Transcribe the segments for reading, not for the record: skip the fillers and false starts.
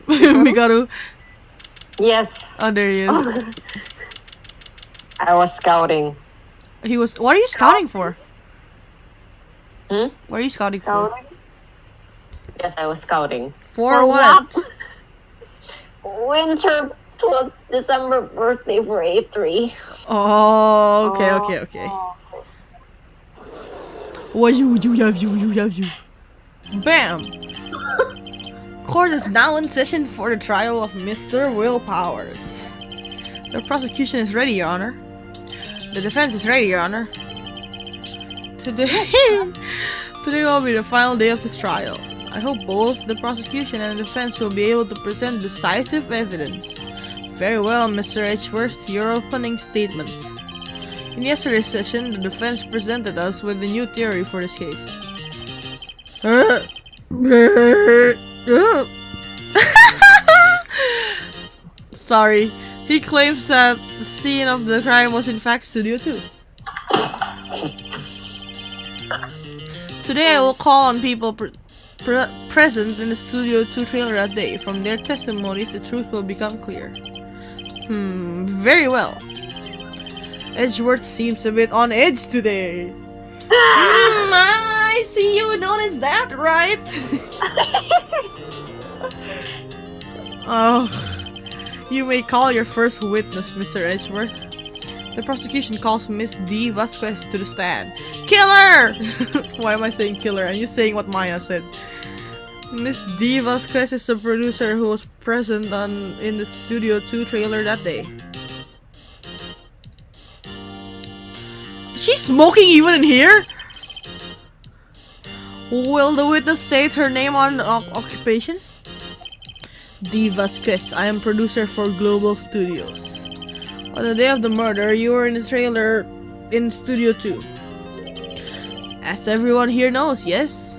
Mikaru. Yes. Oh, there he is. I was scouting. He was. What are you scouting for? Hmm? What are you scouting for? Yes, I was scouting. For what? Winter 12th December birthday for A3. Oh, okay. What you have you. Bam! Court is now in session for the trial of Mr. Will Powers. The prosecution is ready, Your Honor. The defense is ready, Your Honor. Today, today will be the final day of this trial. I hope both the prosecution and the defense will be able to present decisive evidence. Very well, Mr. Edgeworth, your opening statement. In yesterday's session, the defense presented us with a new theory for this case. Sorry, he claims that the scene of the crime was in fact Studio 2. Today I will call on people present in the Studio 2 trailer that day. From their testimonies, the truth will become clear. Very well. Edgeworth seems a bit on edge today. I see you noticed that, right? Oh, you may call your first witness, Mr. Edgeworth. The prosecution calls Miss D. Vasquez to the stand. Killer! Why am I saying killer? Are you saying what Maya said? Miss D. Vasquez is the producer who was present in the Studio 2 trailer that day. She's smoking even in here? Will the witness state her name on occupation? D. Vasquez, I am producer for Global Studios. On the day of the murder, you were in the trailer in Studio 2. As everyone here knows, yes?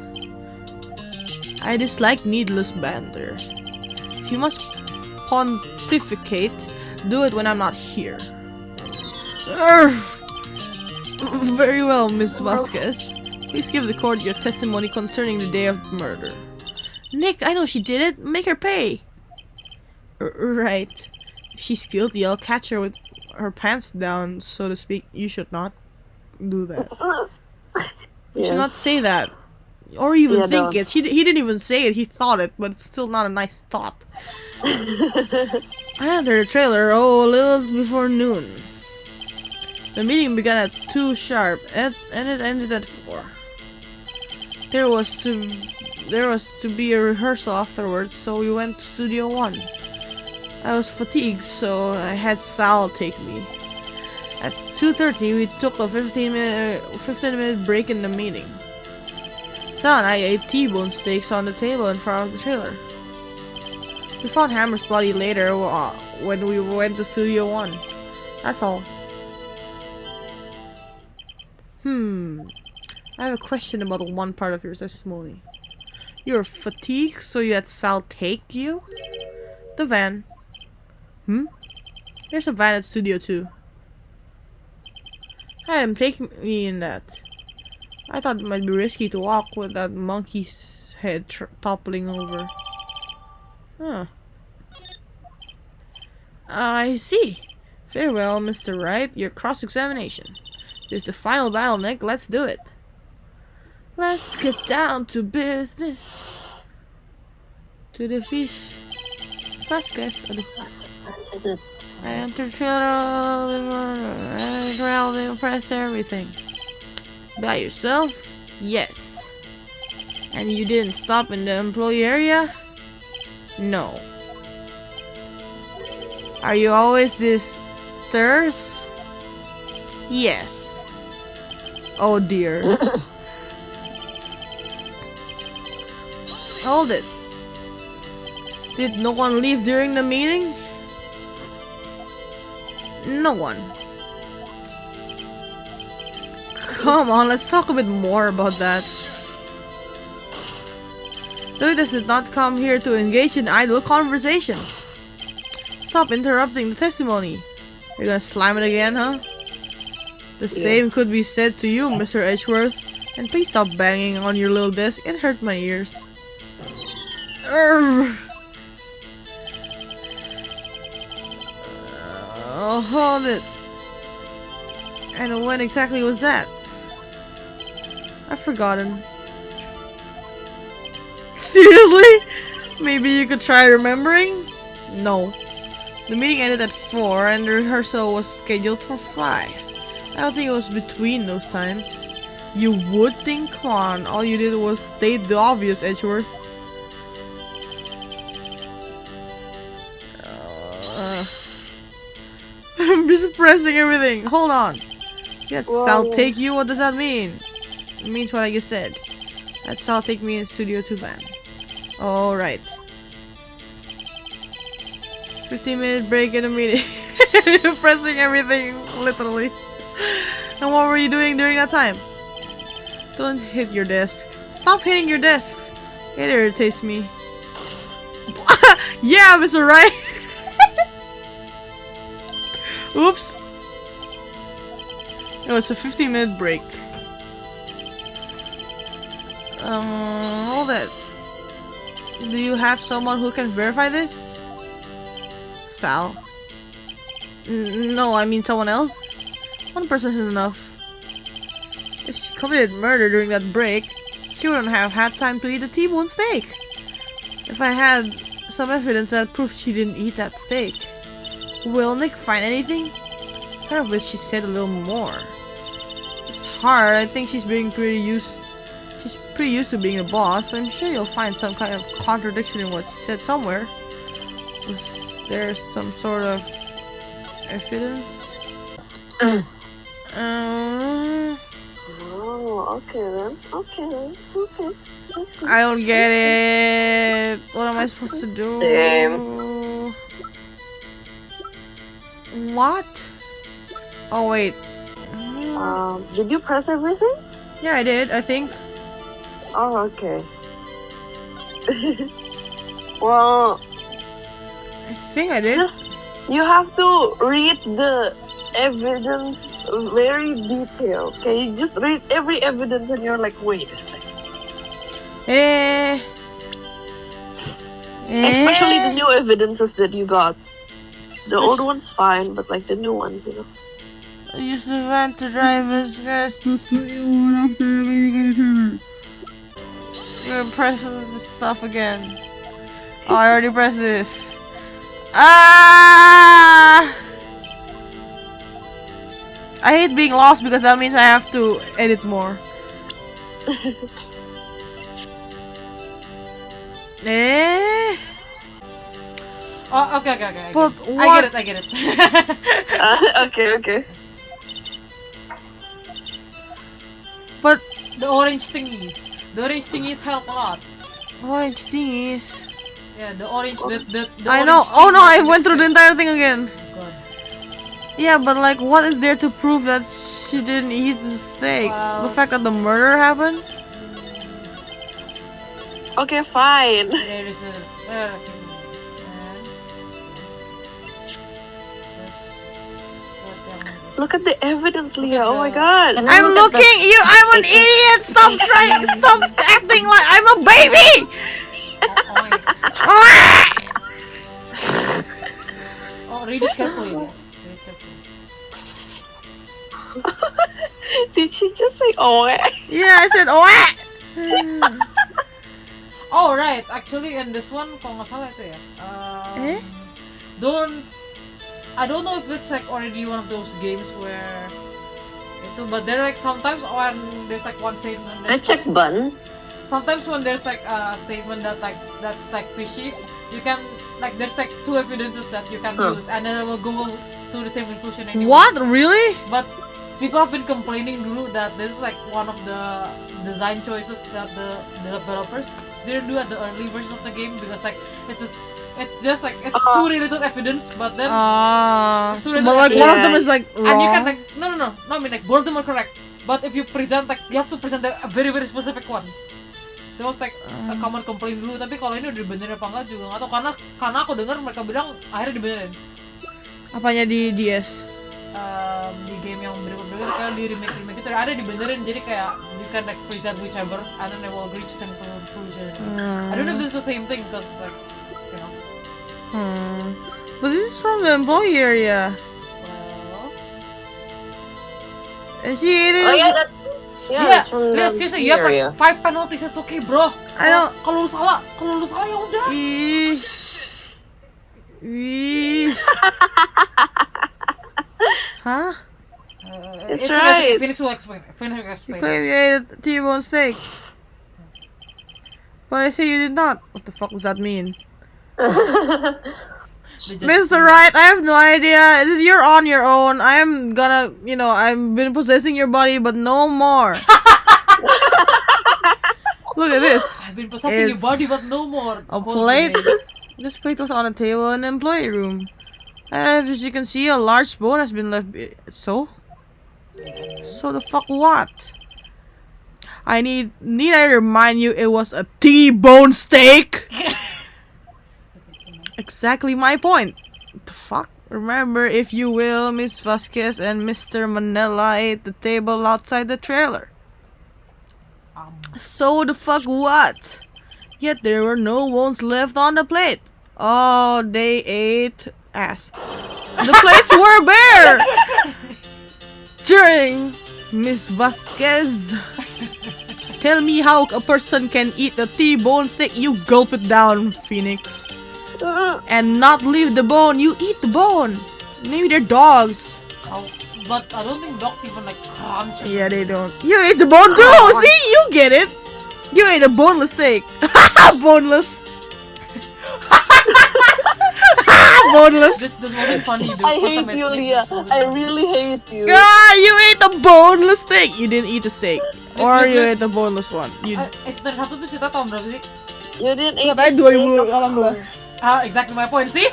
I dislike needless banter. If you must pontificate, do it when I'm not here. Very well, Miss Vasquez. Please give the court your testimony concerning the day of the murder. Nick, I know she did it. Make her pay. Right. If she's guilty, I'll catch her with her pants down, so to speak. You should not do that. You should not say that. Or even think it. He didn't even say it. He thought it, but it's still not a nice thought. I entered the trailer, a little before noon. The meeting began at 2 sharp, and it ended at 4. There was to be a rehearsal afterwards, so we went to Studio 1. I was fatigued, so I had Sal take me. At 2:30, we took a 15-minute break in the meeting. Sal and I ate T-bone steaks on the table in front of the trailer. We found Hammer's body later when we went to Studio 1. That's all. I have a question about one part of your testimony. You were fatigued, so you had Sal take you? The van. There's a van at Studio 2. I had him take me in that. I thought it might be risky to walk with that monkey's head toppling over. I see. Very well, Mr. Wright, your cross-examination. This is the final battle, Nick. Let's do it. Let's get down to business. To the fish. Vasquez. I entered trailer to impress everything. By yourself? Yes. And you didn't stop in the employee area? No. Are you always this terse? Yes. Oh dear. Hold it. Did no one leave during the meeting? No one. Come on, let's talk a bit more about that. The witness did not come here to engage in idle conversation. Stop interrupting the testimony. You're gonna slam it again, huh? The same could be said to you, Mr. Edgeworth. And please stop banging on your little desk. It hurt my ears. hold it. And when exactly was that? I've forgotten. Seriously? Maybe you could try remembering? No. The meeting ended at 4 and the rehearsal was scheduled for 5. I don't think it was between those times. You would think, come on, all you did was state the obvious, Edgeworth. I'm just pressing everything. Hold on. That's I'll take you? What does that mean? It means what I just said. That's I'll take me in Studio 2 van. Alright. 15-minute break in a meeting. Pressing everything, literally. And what were you doing during that time? Don't hit your desk. Stop hitting your desks. It irritates me. Yeah, Mr. Wright. Oops. It was a 15-minute break. Hold it. Do you have someone who can verify this? Sal? No, I mean someone else. One person is enough. If she committed murder during that break, she wouldn't have had time to eat a T-bone steak. If I had some evidence that proved she didn't eat that steak. Will Nick find anything? Kind of wish she said a little more. It's hard. I think she's pretty used to being a boss. I'm sure you'll find some kind of contradiction in what she said somewhere. Was there some sort of evidence? Oh, okay then. Okay. I don't get it. What am I supposed to do? Same. What? Oh wait. Did you press everything? Yeah, I did. I think. Oh, okay. Well, I think I did. you have to read the evidence very detailed. Okay, you just read every evidence and you're like, wait a second. Especially the new evidences that you got. The old one's fine, but like the new ones, you know. I used the van to drive as fast to Studio 1 after leaving a turn. You're pressing the stuff again. Oh, I already pressed this. Ah! I hate being lost because that means I have to edit more. Oh, okay. But I get it. Okay. But The orange thingies help a lot. orange thingies. Yeah, the orange the I know. orange Oh thing no! that I went through the entire thing again. God. Yeah, but like, what is there to prove that she didn't eat the steak? Well, The fact that the murder happened? Okay, fine. There is a Look at the evidence, Leah. at Oh my the- god. I'm looking. I'm an idiot. Stop trying. Stop acting like I'm a baby. Oh, read it carefully. Yeah. Read it carefully. Did she just say oh? Yeah, I said what? Oh right, actually in this one kalau nggak salah itu ya. I don't know if it's like already one of those games where itu, but there like sometimes when there's like one statement. I check bun. Sometimes when there's like a statement that like that's like fishy, you can like there's like two evidences that you can use, and then it will go to the same conclusion anyway. What? Really? But people have been complaining dulu that this is like one of the design choices that the developers didn't do at the early version of the game, because like it's just like it's too little evidence, but then So, but like one of them is like wrong. and you can like no I mean like both of them are correct, but if you present like you have to present a very specific one. That was like a common complaint dulu, tapi kalau ini udah dibenerin apa enggak juga nggak tahu, karena aku dengar mereka bilang akhirnya dibenerin. Apanya di DS? Di game yang berikut kayak di remake itu ada dibenerin, jadi kayak you can like present whichever and then they will reach same conclusion. I don't know if this is the same thing because like you know. But this is from the employee area. And she Oh yeah, that. Yeah, that's from the seriously, you have area. like 5 penalties. It's okay, bro. I don't. Kalau lu salah ya udah. Huh? It's Okay. right. Phoenix will explain. Phoenix will You explain. claim you ate a T-bone steak. But I say you did not. What the fuck does that mean? Mr. Wright, I have no idea. You're on your own. I'm gonna, I've been possessing your body, but no more. Look at this. I've been possessing your It's body, but no more. A plate. This plate was on a table in the employee room. As you can see, a large spoon has been left. So the fuck what? Need I remind you? It was a T-bone steak. Exactly my point. What the fuck? Remember, if you will, Miss Vasquez and Mr. Manila ate the table outside the trailer. So the fuck what? Yet there were no bones left on the plate. Oh, they ate ass. The plates were bare. During Miss Vasquez, tell me how a person can eat a T-bone steak. You gulp it down, Phoenix. And not leave the bone. You eat the bone. Maybe they're dogs. Oh, but I don't think dogs even like crunch. Yeah, they don't. You ate the bone too. See, you get it. You ate a boneless steak. Boneless. Boneless. This wasn't funny, dude. I hate you, Leah. I really hate you. You ate a boneless steak. You didn't eat the steak. Or you ate the boneless one. Season 1 tuh cerita tahun berapa sih? You didn't eat Katanya 2018. Exactly my point. See?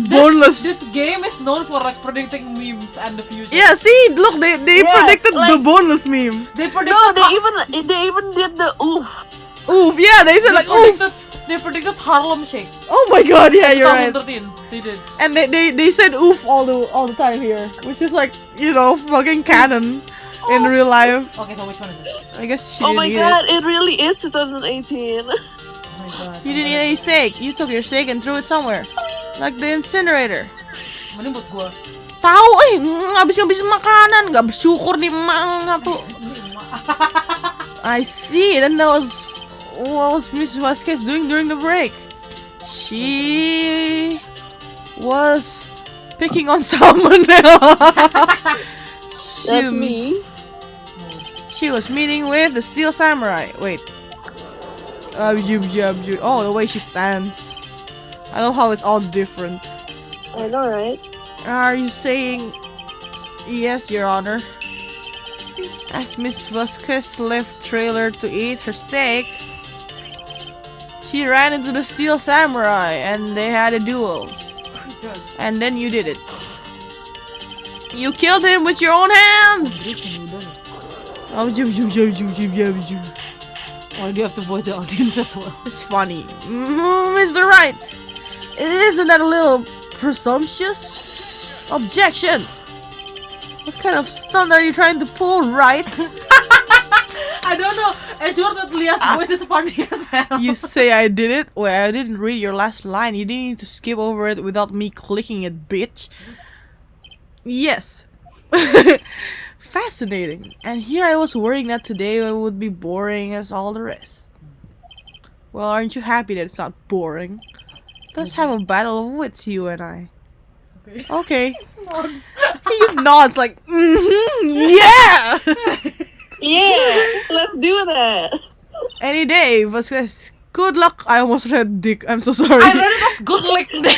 Boneless. This game is known for like predicting memes and the future. Yeah, see, look, they predicted the boneless meme. They predicted. No, they even did the oof. Oof, yeah, they said like oof. They predicted Harlem Shake. Oh my god, yeah, you're right. 2013, they did. And they said oof all the time here, which is like, fucking canon in real life. Okay, so which one is it? I guess she Oh didn't my eat god, it. it really is 2018. Oh my god. You didn't eat any steak. You took your steak and threw it somewhere, like the incinerator. Mending buat gua. Tahu ngabis-ngabis makanan, nggak bersyukur nih emak nga tuh. I see. Then that was what was Miss Vasquez doing during the break? She was picking on salmonella. That's me. She was meeting with the Steel Samurai. Wait. Oh, the way she stands. I love how it's all different. I know, right? Are you saying yes, Your Honor? As Miss Vasquez left trailer to eat her steak, she ran into the Steel Samurai and they had a duel. And then you did it. You killed him with your own hands! Why do you have to voice the audience as well? It's funny. Mr. Wright, isn't that a little presumptuous? Objection! What kind of stunt are you trying to pull, Wright? I don't know. I sure that Leah's voice is funny as hell. You say I did it? Well, I didn't read your last line. You didn't need to skip over it without me clicking it, bitch. Yes. Fascinating. And here I was worrying that today would be boring as all the rest. Well, aren't you happy that it's not boring? Let's have a battle of wits, you and I. Okay. He just nods like, yeah! Yeah, let's do that. Any day, Vasquez. Good luck. I almost said dick. I'm so sorry. I read it as good lick, Nick.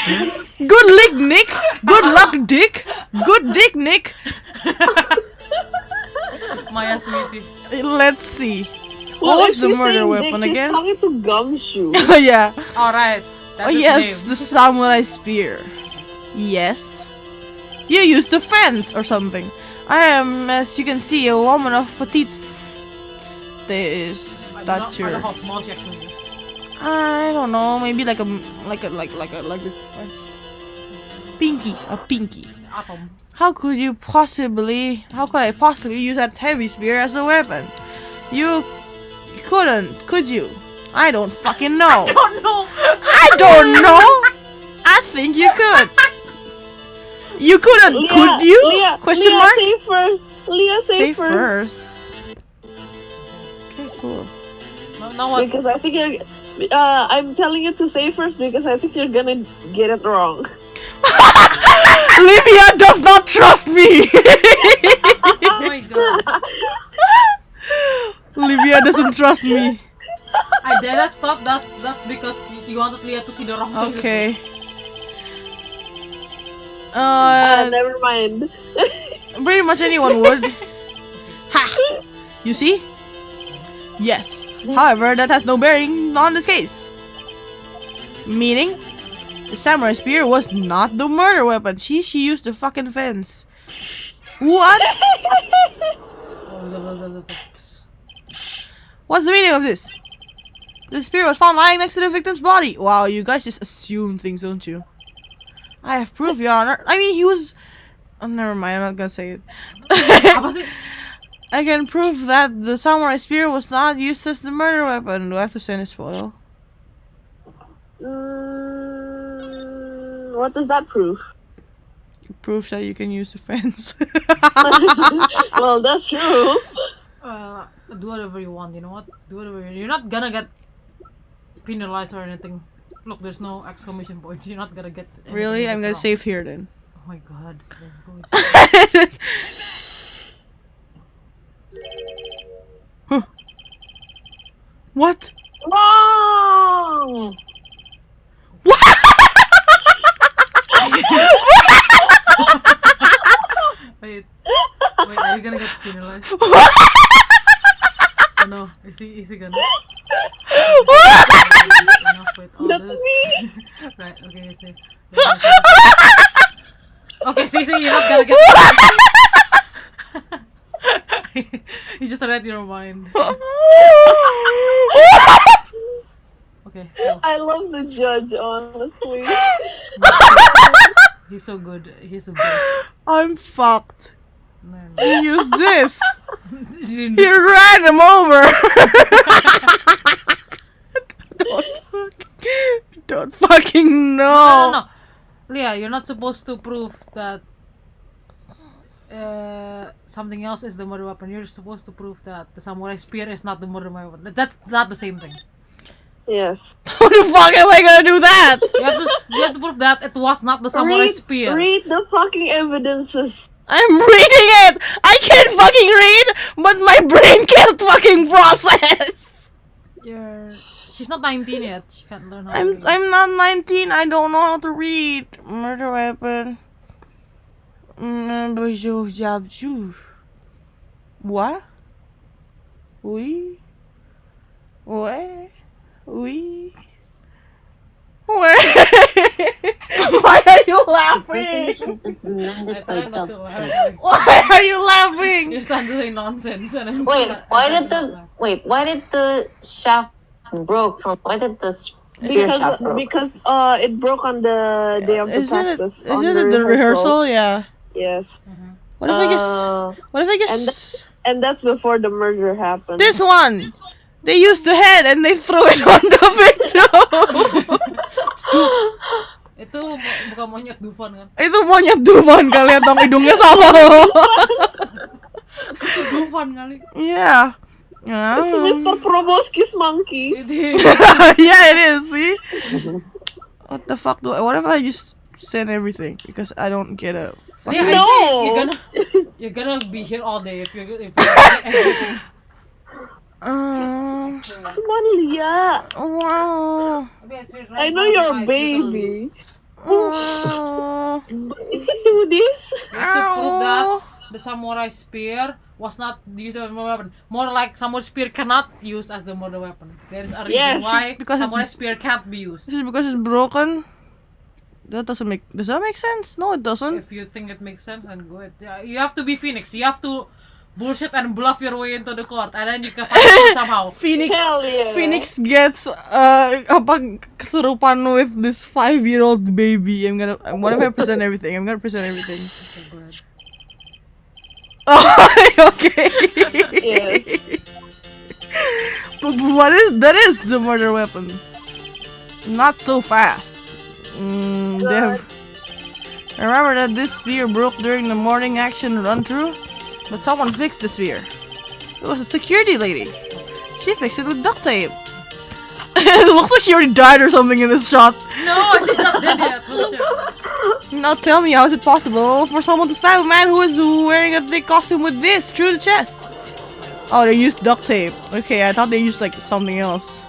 Good lick, Nick. Good luck, Dick. Good dick, Nick. Maya sweetie. Let's see. Well, What was if the she's murder saying weapon dick, again? She's talking to Gumshoe. Yeah. Alright. Oh yes, the samurai spear. Yes. You used the fence or something. I am, as you can see, a woman of petite I don't know stature. how small she actually is. I don't know, maybe like this. Pinky, a pinky. Atom. How could I possibly use that heavy spear as a weapon? You couldn't, could you? I don't fucking know. I don't know. I don't know. I think you could. You couldn't, could you? Leah, Question Leah, mark? say first. Leah, say Say first. Okay, cool. Now what? Because I think you're. I'm telling you to say first because I think you're gonna get it wrong. Livia does not trust me. Oh my god. Livia doesn't trust me. I just thought that's because you wanted Leah to see the wrong thing. Okay. Never mind. Pretty much anyone would. Ha! You see? Yes. However, that has no bearing on this case. Meaning, the samurai spear was not the murder weapon. She used the fucking fence. What? What's the meaning of this? The spear was found lying next to the victim's body. Wow, you guys just assume things, don't you? I have proof, Your Honor. I mean, he was... Oh, never mind, I'm not gonna say it. I can prove that the samurai spear was not used as the murder weapon. Do I have to send this photo? What does that prove? Proof that you can use the fence. Well, that's true. Do whatever you want, you know what? Do whatever you're not gonna get penalized or anything. Look, there's no exclamation points. You're not gonna get Really? I'm gonna wrong. save here then. Oh my god. Huh. What? Wrong! Wait, are you gonna get penalized? Oh no, is he gonna? Enough with all That's this. me. Right, okay, see. Okay, see, you're not gonna get You just read your mind. Okay, go. I love the judge, honestly. He's so good. He's the best. I'm fucked. No. He used this. He He ran him over. Don't fucking know. No. Leah, you're not supposed to prove that something else is the murder weapon. You're supposed to prove that the samurai spear is not the murder weapon. That's not the same thing. Yes. How the fuck am I gonna do that? You have to prove that it was not the samurai spear. Read the fucking evidences. I'm reading it. I can't fucking read, but my brain can't fucking process. She's not 19 yet. She can't learn how to read. I'm not 19. I don't know how to read. Murder weapon. What? Oui. Ouais. Oui. Why are you laughing? Just mend it I by tried not to duct laugh. tape. Why are you laughing? You're starting to say nonsense. And I'm Wait, trying- why I'm did trying to the laugh. why did the shaft broke from? Why did the spear shaft broke? Because it broke on the day of the Isn't it? practice. on Isn't it the rehearsal? Yeah. Yes. What if I just? What if I And just? And that's before the murder happened. This one. They used the head and they threw it on the victim. Itu bukan monyet Dufan kan? Itu monyet Dufan kali, lihat dong hidungnya sama loh. Itu Dufan kali. Yeah. This is Mr. Proboscis monkey. Yeah, it is. See? What the fuck what if I just send everything because I don't get a fucking... Yeah, No! you're gonna be here all day if you everything. Come on, Leah. Wow. I know you're a baby. You can do this. You have to prove that the samurai spear was not used as a murder weapon. More like samurai spear cannot use as the murder weapon. There is a reason Yes, why because samurai spear can't be used. Just because it's broken? Does that make sense? No, it doesn't. If you think it makes sense, then go ahead. Yeah, you have to be Phoenix. You have to bullshit and bluff your way into the court, and then you can find it somehow. Hell yeah. Phoenix gets kesurupan with this 5-year-old baby. What if I present everything? I'm gonna present everything. Okay, go ahead. Oh, okay. Yes. But that is the murder weapon. Not so fast. Remember that this spear broke during the morning action run through? But someone fixed the sphere. It was a security lady. She fixed it with duct tape. It looks like she already died or something in this shot. No, she's not dead yet. Bullshit. Now tell me, how is it possible for someone to stab a man who is wearing a thick costume with this through the chest? Oh, they used duct tape. Okay, I thought they used like something else.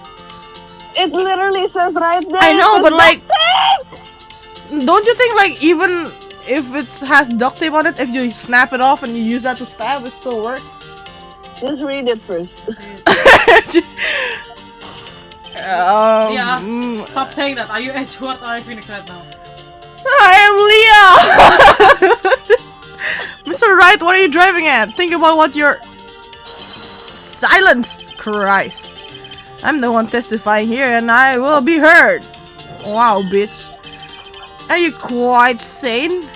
It literally says right there. I know, but like, tape! don't you think like even if it has duct tape on it, if you snap it off and you use that to stab, it still works? Just read it first. Yeah. Stop saying that. Are you Edgeworth or are you Phoenix right now? I am Leah! Mr. Wright, what are you driving at? Think about what you're... Silence! Christ. I'm the one testifying here and I will be heard. Wow, bitch. Are you quite sane?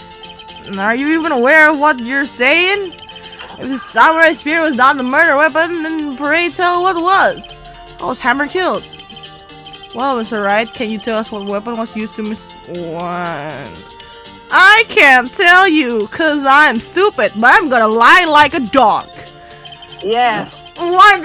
Are you even aware of what you're saying? If the samurai spear was not the murder weapon, then pray tell what was. I was Hammer killed. Well, Mr. Wright, can you tell us what weapon was used to miss one? I can't tell you, cause I'm stupid, but I'm gonna lie like a dog. Yeah. What?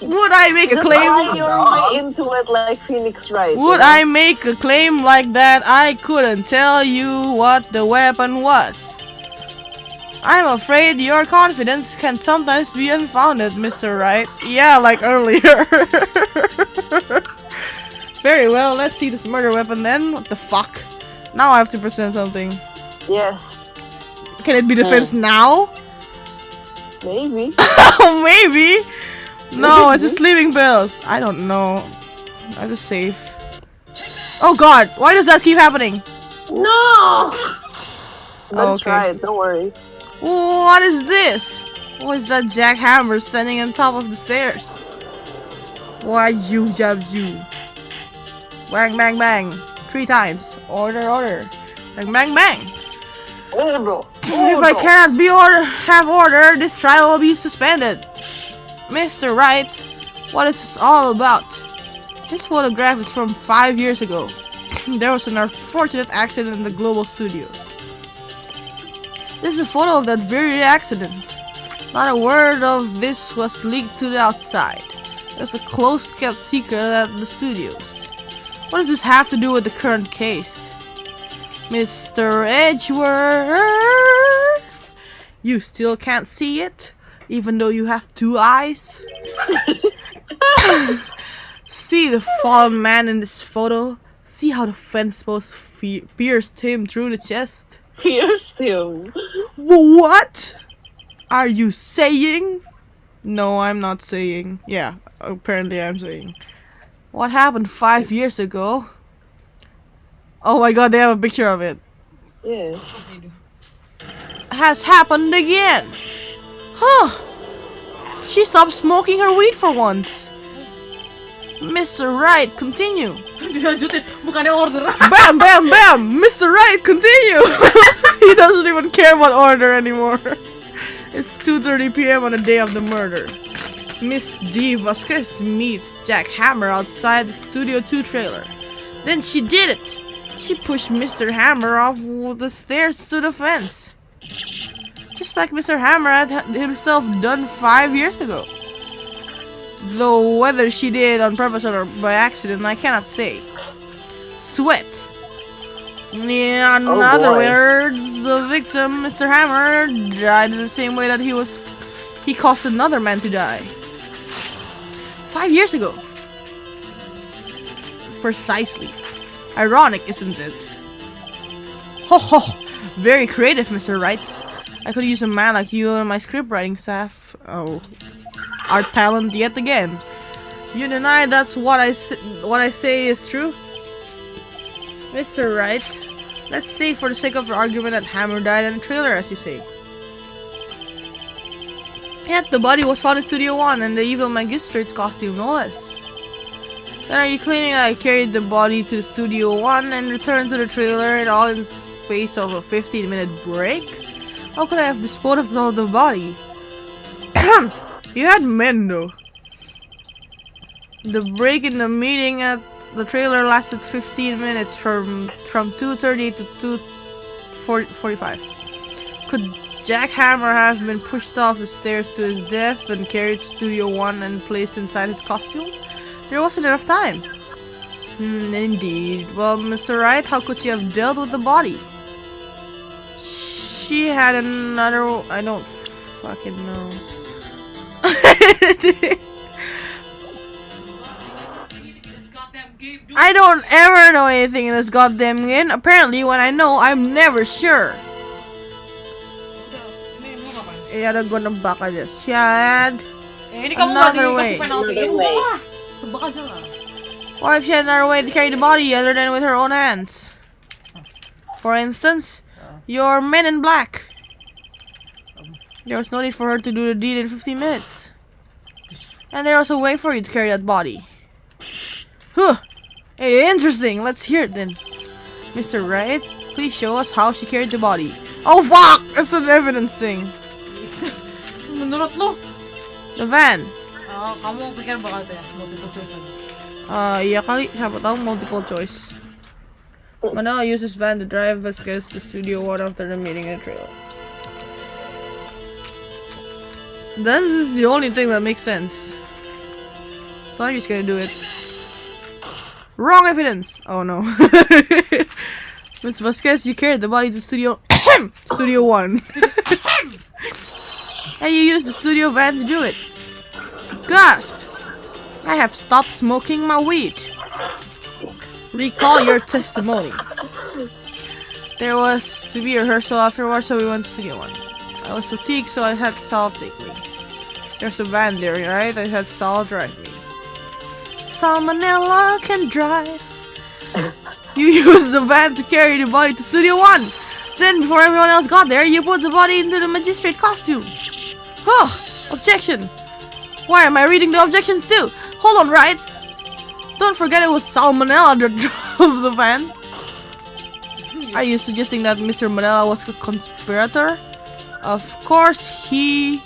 Would I make a Just claim? lie your way into it like Phoenix Wright. Would I make a claim like that? I couldn't tell you what the weapon was. I'm afraid your confidence can sometimes be unfounded, Mr. Wright. Yeah, like earlier. Very well, let's see this murder weapon then. What the fuck? Now I have to present something. Yes. Can it be defense now? Maybe. Oh, maybe. No, it's just sleeping pills. I don't know. I just save. Oh god, why does that keep happening? No! Oh, Let's try it, don't worry. What is this? What is that jackhammer standing on top of the stairs? Why you jab you? Bang bang bang. 3 times. Order order. Bang bang bang. If I cannot have order, this trial will be suspended. Mr. Wright, what is this all about? This photograph is from 5 years ago. There was an unfortunate accident in the Global Studios. This is a photo of that very accident. Not a word of this was leaked to the outside. It's a close-kept secret at the studios. What does this have to do with the current case? Mr. Edgeworth, you still can't see it, even though you have 2 eyes? See the fallen man in this photo? See how the fence post pierced him through the chest? Pierced him. What are you saying? No, I'm not saying. Yeah, apparently I'm saying. What happened 5 years ago? Oh my god, they have a picture of it. Yeah. Of course they do. Has happened again. Huh. She stopped smoking her weed for once. Mr. Wright, continue. Dilanjutin, bukannya order. Bam, bam, bam. Mr. Wright, continue. He doesn't even care about order anymore. It's 2:30 p.m. on the day of the murder. Miss D. Vasquez meets Jack Hammer outside the Studio 2 trailer. Then she did it. She pushed Mr. Hammer off the stairs to the fence. Just like Mr. Hammer had himself done 5 years ago. Though whether she did on purpose or by accident, I cannot say. Sweat. In other words, the victim, Mr. Hammer, died in the same way that he caused another man to die. 5 years ago. Precisely. Ironic, isn't it? Ho ho! Very creative, Mr. Wright. I could use a man like you on my script writing staff. Oh. Art talent yet again. You deny that's what I say is true? Mr. Wright, let's say for the sake of the argument that Hammer died in the trailer, as you say. Yet the body was found in Studio 1 and the evil magistrate's costume, no less. Then are you claiming that I carried the body to Studio 1 and returned to the trailer and all in space of a 15-minute break? How could I have disposed of the body? You had men though. The break in the meeting at the trailer lasted 15 minutes from 2:30 to 2:45. Could Jack Hammer have been pushed off the stairs to his death and carried to Studio 1 and placed inside his costume? There wasn't enough time. Indeed. Well, Mr. Wright, how could she have dealt with the body? She had another... I don't fucking know. I don't ever know anything in this goddamn game. Apparently, when I know, I'm never sure. Yeah, they're gonna back at this. She had another way. What if she had another way to carry the body other than with her own hands? For instance, your Men in Black. There was no need for her to do the deed in 15 minutes. And there was a way for you to carry that body. Huh. Hey, interesting. Let's hear it then. Mr. Wright, please show us how she carried the body. Oh fuck! It's an evidence thing. Menurut lu? The van. Kamu pikir bakal itu ya? Multiple choice lagi. Iya kali. Siapa tahu multiple choice. Manila uses van to drive Vasquez to Studio 1 after the meeting in the trailer. This is the only thing that makes sense. So I'm just gonna do it. Wrong evidence! Oh no. Miss Vasquez, you carried the body to Studio 1. And you used the studio van to do it. Gasp! I have stopped smoking my weed. Recall your testimony. There was to be a rehearsal afterwards, so we went to Studio 1. I was fatigued, so I had Sal take me. There's a van there, right? I had Sal drive me. Salmonella can drive. You used the van to carry the body to Studio 1. Then, before everyone else got there, you put the body into the magistrate costume. Oh, objection. Why am I reading the objections too? Hold on, Wright. Don't forget it was Salmonella that drove the van. Are you suggesting that Mr. Manella was a conspirator? Of course he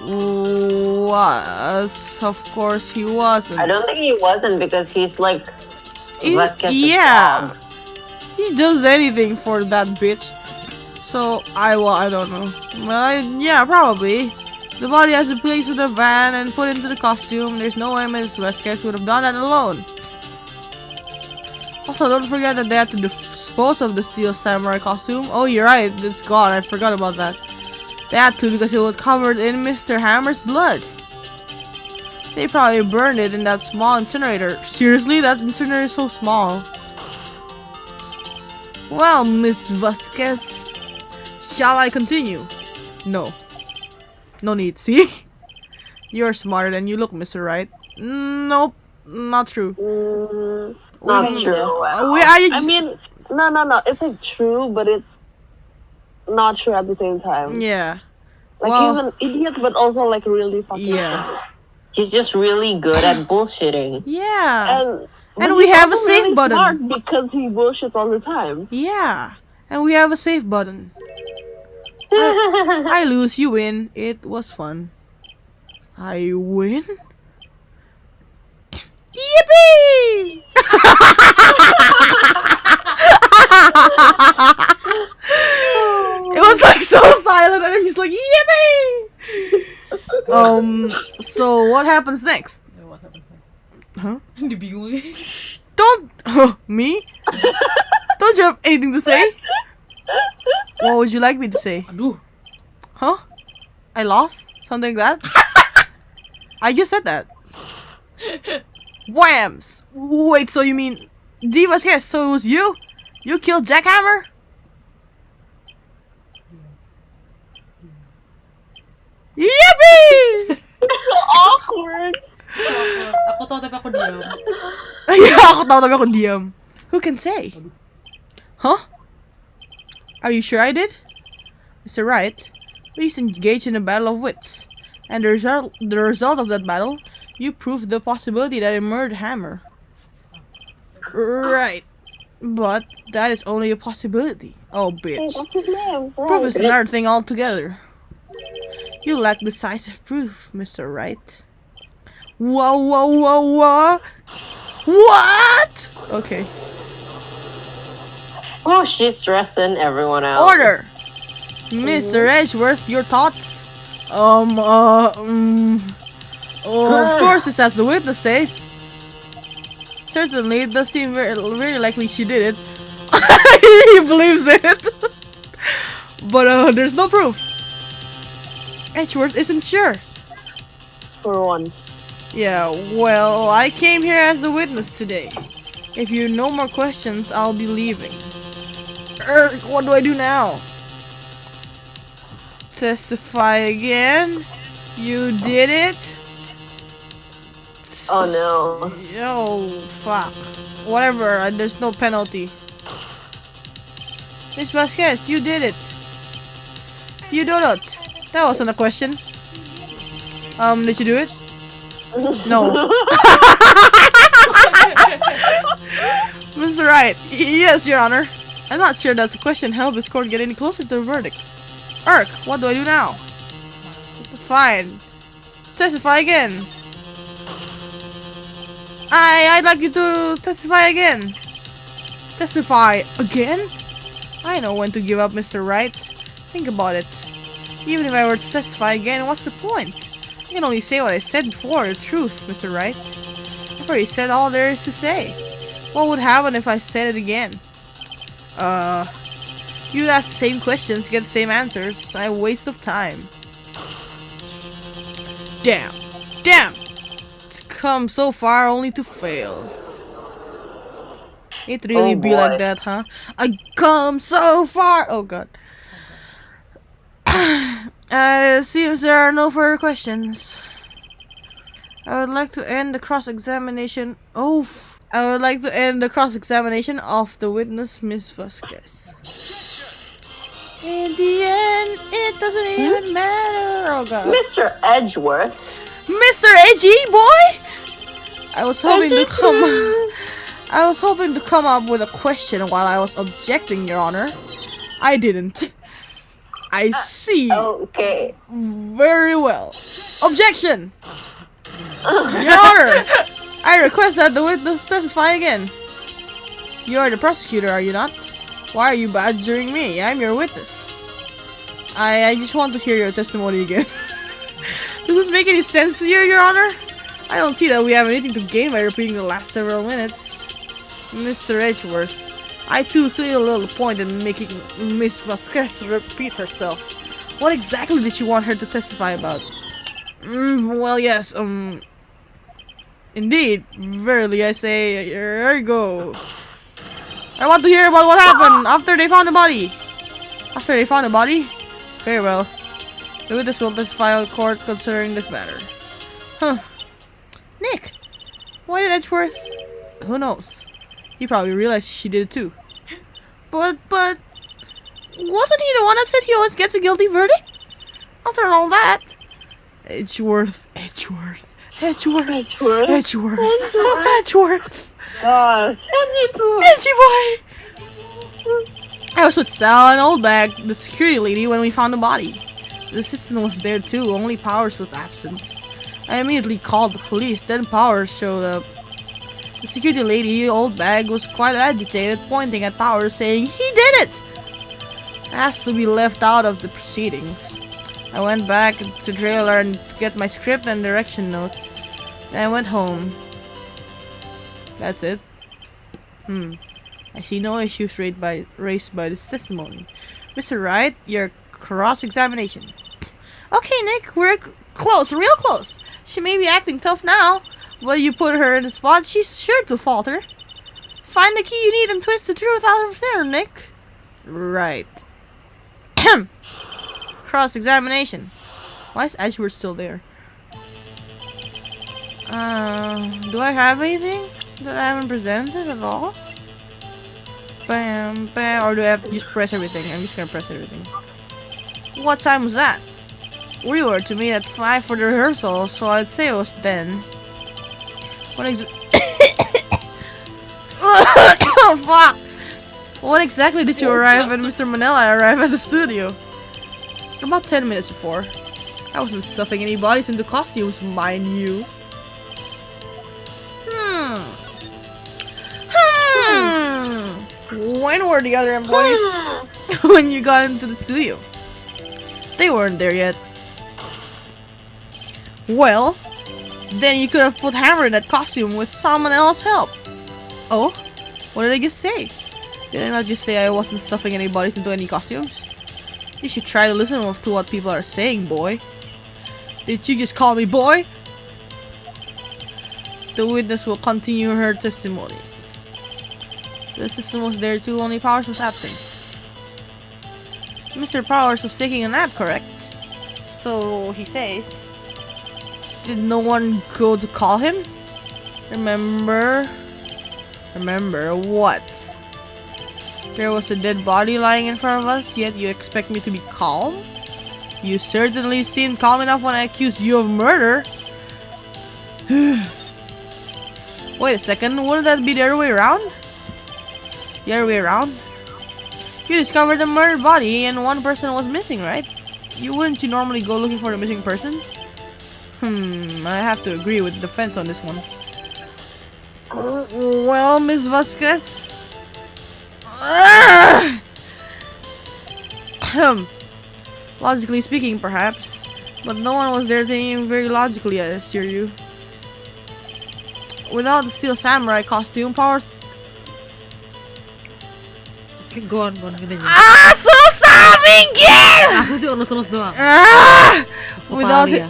was. Of course he wasn't. I don't think he wasn't because he's like Vasquez's yeah. dog. He does anything for that bitch. So I don't know. Well, yeah, probably. The body has been placed in the van and put into the costume. There's no way Miss Vasquez would have done that alone. Also, don't forget that they had to dispose of the steel samurai costume. Oh, you're right. It's gone. I forgot about that. They had to because it was covered in Mr. Hammer's blood. They probably burned it in that small incinerator. Seriously? That incinerator is so small. Well, Miss Vasquez, shall I continue? No. No need. See? You're smarter than you look, Mr. Wright. Nope. Not true. Not true. I mean, no. It's like true, but it's not true at the same time. Yeah. Like well, he's an idiot, but also like really fucking yeah. He's just really good at bullshitting. Yeah. And we have a also save really button. Smart because he bullshits all the time. Yeah. And we have a save button. I lose, you win. It was fun. I win? Yippee! It was like so silent and I'm just like, yippee! So what happens next? What happens next? Huh? Dibingung. Don't me? Don't you have anything to say? What would you like me to say? Aduh. Huh? I lost? Something like that? I just said that. Whams! Wait, so you mean Divas? Yes, so it was you? You killed Jack Hammer? Yippee! Awkward. Aku tahu tapi aku diam. Yeah, aku tahu tapi aku diam. Who can say? Huh? Are you sure I did? Mr. Wright, we engaged in a battle of wits. And the result of that battle, you proved the possibility that I murdered Hammer. Right. But that is only a possibility. Oh, bitch. What's his name? Proof is another thing altogether. You lack decisive proof, Mr. Wright. Whoa. What? Okay. Oh, she's stressing everyone out. Order! Mr. Edgeworth, your thoughts? Of course, it's as the witness says. Certainly, it does seem very likely she did it. He believes it. But there's no proof. Edgeworth isn't sure. For one. Yeah, well, I came here as the witness today. If you no more questions, I'll be leaving. What do I do now? Testify again? You did it? Oh no. Yo, fuck. Whatever, there's no penalty. Miss Vasquez, you did it. You do not. That wasn't a question. Did you do it? No. Mr. Wright, yes, Your Honor. I'm not sure that's a question. Help this court get any closer to the verdict. What do I do now? Fine. Testify again. I'd like you to testify again. Testify again? I know when to give up, Mr. Wright. Think about it. Even if I were to testify again, what's the point? I can only say what I said before, the truth, Mr. Wright. I've already said all there is to say. What would happen if I said it again? You'd ask the same questions, get the same answers. A waste of time. Damn. It's come so far only to fail. It really be like that, huh? I come so far. Oh god. It seems there are no further questions. I would like to end the cross-examination. I would like to end the cross-examination of the witness, Miss Vasquez. In the end, it doesn't even matter. Oh god. Mr. Edgeworth. Mr. Edgy boy. I was hoping to come up with a question while I was objecting, Your Honor. I didn't. I see. Okay. Very well. Objection! Your Honor! I request that the witness testify again. You are the prosecutor, are you not? Why are you badgering me? I'm your witness. I just want to hear your testimony again. Does this make any sense to you, Your Honor? I don't see that we have anything to gain by repeating the last several minutes. Mr. Edgeworth, I too see a little point in making Miss Vasquez repeat herself. What exactly did you want her to testify about? Well, yes, indeed, verily I say, here you go. I want to hear about what happened after they found the body. After they found the body? Very well. The witness will testify in court concerning this matter. Huh. Nick, why did Edgeworth? Who knows? He probably realized she did it too. But wasn't he the one that said he always gets a guilty verdict? After all that, Edgeworth. Gosh. Edgy boy. I was with Sal and Oldbag, the security lady, when we found the body. The assistant was there too, only Powers was absent. I immediately called the police, then Powers showed up. The security lady, Oldbag, was quite agitated, pointing at Powers, saying, "He did it!" Asked to be left out of the proceedings. I went back to trailer and to get my script and direction notes. Then I went home. That's it. I see no issues raised by this testimony. Mr. Wright, your cross-examination. Okay, Nick, we're close, real close. She may be acting tough now, but you put her in the spot, she's sure to falter. Find the key you need and twist the truth out of there, Nick. Right. Cross-examination. Why is Edgeworth still there? Do I have anything that I haven't presented at all? Bam, bam, or do I have to just press everything? I'm just gonna press everything. What time was that? We were to meet at 5 for the rehearsal, so I'd say it was then. Oh fuck! What exactly did you arrive at Mr. Manila arrive at the studio? About 10 minutes before. I wasn't stuffing any bodies into costumes, mind you. When were the other employees when you got into the studio? They weren't there yet. Well, then you could have put Hammer in that costume with someone else's help. Oh? What did I just say? Did I not just say I wasn't stuffing anybody into any costumes? You should try to listen to what people are saying, boy. Did you just call me boy? The witness will continue her testimony. The assistant was there too, only Powers was absent. Mr. Powers was taking a nap, correct? So he says. Did no one go to call him? Remember what? There was a dead body lying in front of us, yet you expect me to be calm? You certainly seemed calm enough when I accused you of murder. Wait a second, wouldn't that be the other way around? The other way around? You discovered the murdered body and one person was missing, right? Wouldn't you normally go looking for the missing person? I have to agree with the defense on this one. Well, Miss Vasquez? Logically speaking, perhaps. But no one was there thinking very logically, I assure you. Without the Steel Samurai costume, Powers... Go on, gini aja. Susah minggir! Aku sih ulus-ulus doang. Without his...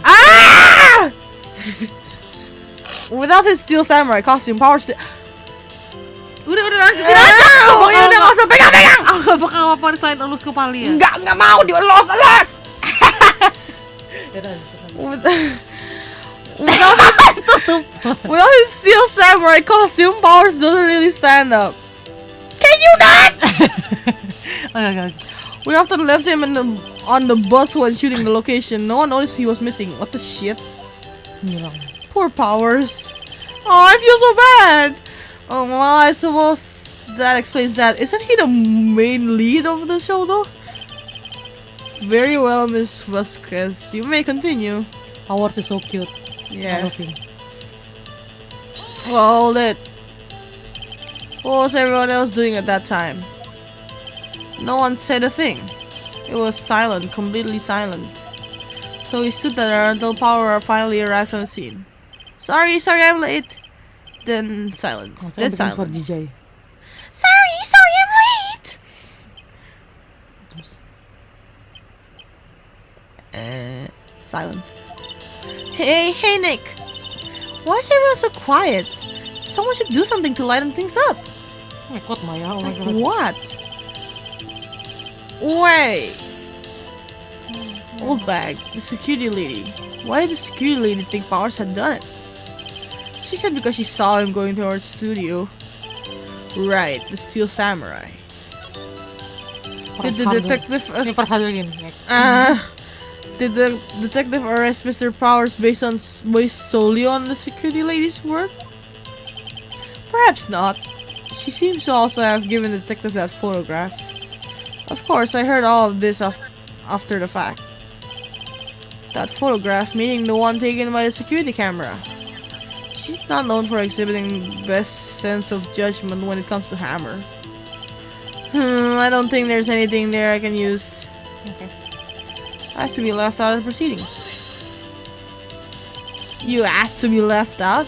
Without his Steel Samurai costume, Powers... Udah, Pokoknya udah gak usah pegang-pegang! Aku gak bakal apa-apa selain elus kepala ya. Enggak mau dielus. Without his Steel Samurai costume, Powers doesn't really stand up. Can you not? Okay. We often left him on the bus when shooting the location. No one noticed he was missing. What the shit? Poor Powers. Oh, I feel so bad. Oh, well, I suppose that explains that. Isn't he the main lead of the show, though? Very well, Miss Vasquez. You may continue. Powers is so cute. I love him. Well, hold it. What was everyone else doing at that time? No one said a thing. It was silent, completely silent. So we stood there until Power finally arrived on the scene. Sorry, I'm late. Then silence. Then silence. DJ. Sorry, I'm late. Silent. Hey, Nick. Why is everyone so quiet? Someone should do something to lighten things up. Ngekot Maya, oh my Like god. what? Wait. Old bag, the security lady. Why did the security lady think Powers had done it? She said because she saw him going towards the studio. Right, the Steel Samurai. Did the detective... Did the detective arrest Mr. Powers based solely on the security lady's word? Perhaps not. She seems to also have given the detective that photograph. Of course, I heard all of this after the fact. That photograph, meaning the one taken by the security camera. She's not known for exhibiting best sense of judgment when it comes to Hammer. I don't think there's anything there I can use. Okay. Has to be left out of the proceedings. You asked to be left out?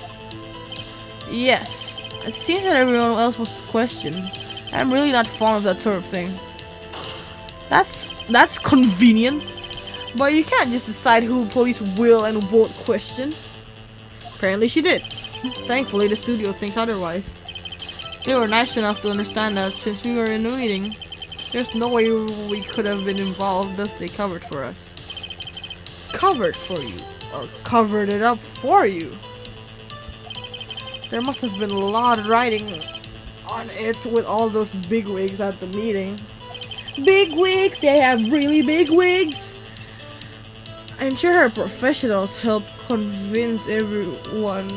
Yes. It seems that everyone else was questioned. I'm really not fond of that sort of thing. That's convenient. But you can't just decide who police will and won't question. Apparently she did. Thankfully the studio thinks otherwise. They were nice enough to understand that since we were in the meeting. There's no way we could have been involved, thus they covered for us. Covered for you? Or covered it up for you? There must have been a lot of writing on it with all those bigwigs at the meeting. Big wigs? They have really big wigs? I'm sure her professionals helped convince everyone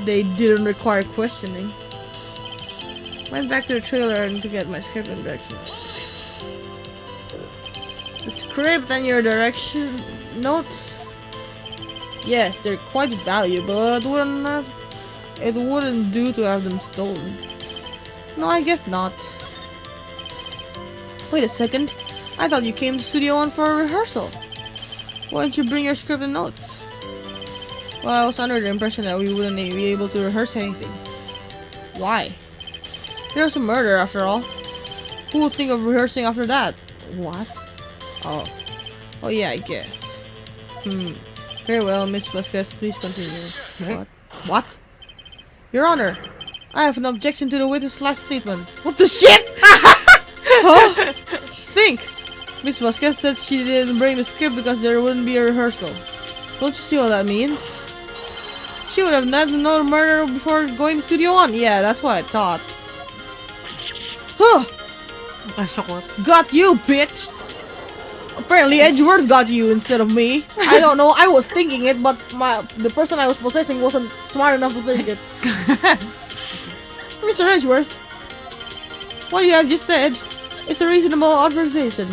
they didn't require questioning. Went back to the trailer and to get my script and directions. The script and your direction notes? Yes, they're quite valuable. It wouldn't do to have them stolen. No, I guess not. Wait a second. I thought you came to Studio One for a rehearsal. Why didn't you bring your script and notes? Well, I was under the impression that we wouldn't be able to rehearse anything. Why? There was a murder after all. Who would think of rehearsing after that? What? Oh. Oh yeah, I guess. Very well, Miss Vasquez, please continue. What? What? Your Honor, I have an objection to the witness' last statement. What the shit? Huh? Think! Miss Vasquez said she didn't bring the script because there wouldn't be a rehearsal. Don't you see what that means? She would have not known murder before going to Studio One. Yeah, that's what I thought. Huh! Got you, bitch! Apparently Edgeworth got you instead of me. I don't know, I was thinking it, but the person I was possessing wasn't smart enough to think it. Mr. Edgeworth, what you have just said is a reasonable authorization.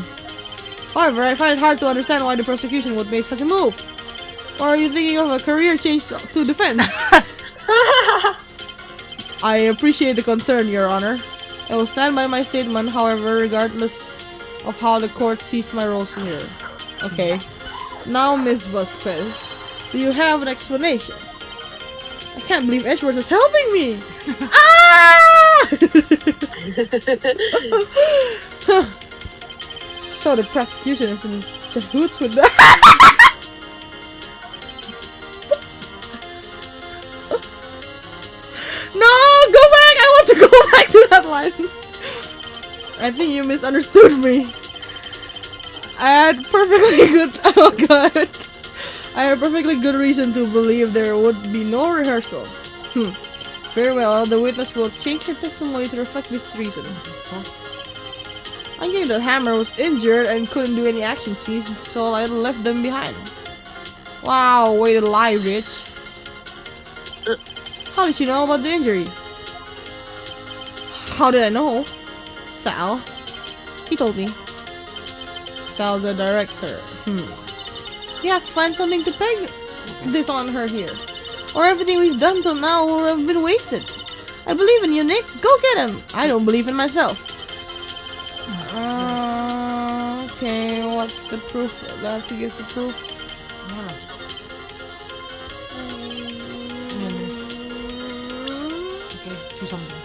However, I find it hard to understand why the prosecution would make such a move. Or are you thinking of a career change to defense? I appreciate the concern, Your Honor. I will stand by my statement, however, regardless of how the court sees my roles here. Okay. Now, Miss Vasquez, do you have an explanation? I can't believe Edgeworth is helping me! Ah! So the prosecution is in cahoots with that. No! Go back! I want to go back to that line! I think you misunderstood me. I had perfectly good. Oh god. I had a perfectly good reason to believe there would be no rehearsal. Very well, the witness will change her testimony to reflect this reason. I knew that Hammer was injured and couldn't do any action scenes, so I left them behind. Wow, way to lie, bitch. How did you know about the injury? How did I know? Sal. He told me. Sal, the director. You have to find something to peg this on her here, or everything we've done till now will have been wasted. I believe in you, Nick. Go get him. I don't believe in myself. Okay, what's the proof? I have to give the proof. Okay, choose something.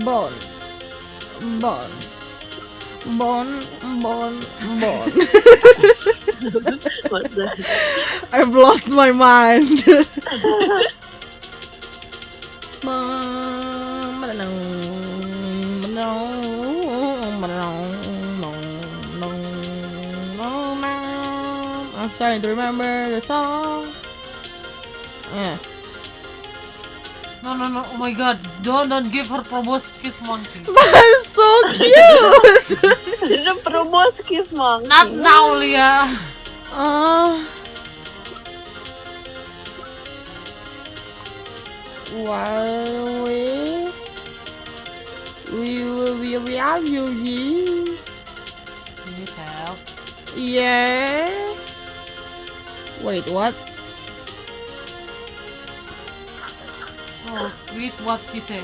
Bone. What the? I've lost my mind. I'm starting to remember the song. Yeah. No, oh my god, don't give her proboscis monkey. That's so cute! The proboscis monkey. Not now, Leah. While we have you. Need help. Yeah. Wait, what? Oh, read what she say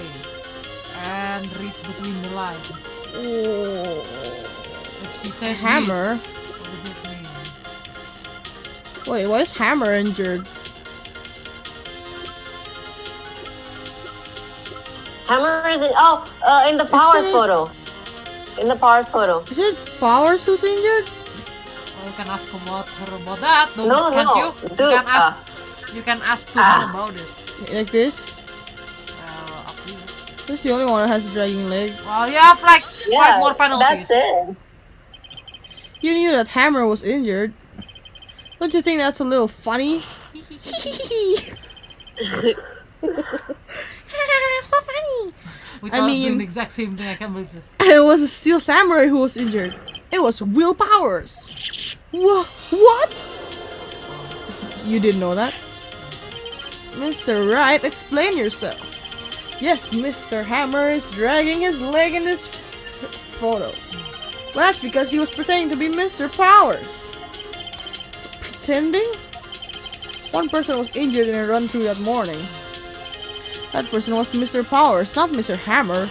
and read between the lines. Oh. If she says Hammer. this, what does it mean? Wait, why is Hammer injured? Hammer is in. In the Powers photo. In the Powers photo. Is it Powers who's injured? Oh, you can ask about her about that. Can't No. you? Dude, You can ask to her about it. Like this? Up to you. This is the only one that has a dragging leg. Well, you have like 5 more penalties. That's it. You knew that Hammer was injured. Don't you think that's a little funny? So funny. We I thought mean- doing the exact same thing. I can't believe this. It was a Steel Samurai who was injured. It was Will Powers. What? You didn't know that? Mr. Wright, explain yourself. Yes, Mr. Hammer is dragging his leg in this photo. Well, that's because he was pretending to be Mr. Powers. pretending? One person was injured in a run-through that morning. That person was Mr. Powers, not Mr. Hammer.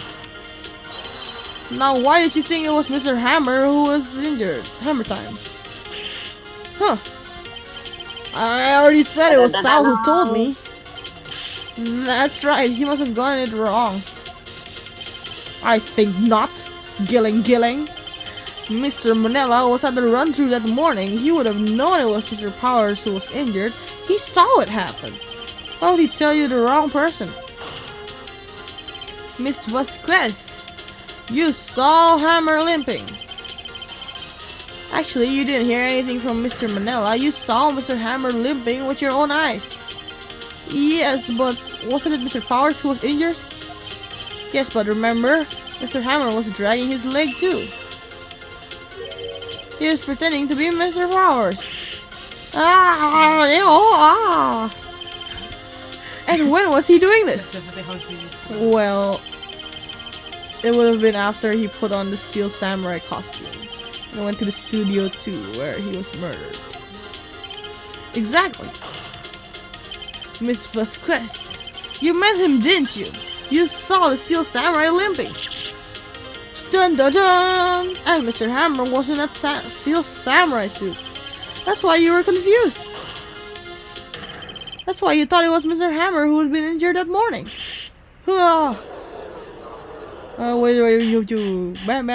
Now, why did you think it was Mr. Hammer who was injured? Hammer time. Huh. I already said it was Sal who told me. That's right, he must have gotten it wrong. I think not. Gilling. Mr. Manella was at the run-through that morning. He would have known it was Mr. Powers who was injured. He saw it happen. Why would he tell you the wrong person? Miss Vasquez, you saw Hammer limping. Actually, you didn't hear anything from Mr. Manella. You saw Mr. Hammer limping with your own eyes. Yes, but wasn't it Mr. Powers who was injured? Yes, but remember, Mr. Hammer was dragging his leg too. He was pretending to be Mr. Powers. And when was he doing this? Well, it would have been after he put on the Steel Samurai costume and went to the studio 2 where he was murdered. Exactly. Miss Vasquez, you met him, didn't you? You saw the Steel Samurai limping. Dun dun dun! And Mr. Hammer was in that Steel Samurai suit. That's why you were confused. That's why you thought it was Mr. Hammer who had been injured that morning. Wait, you. Bam.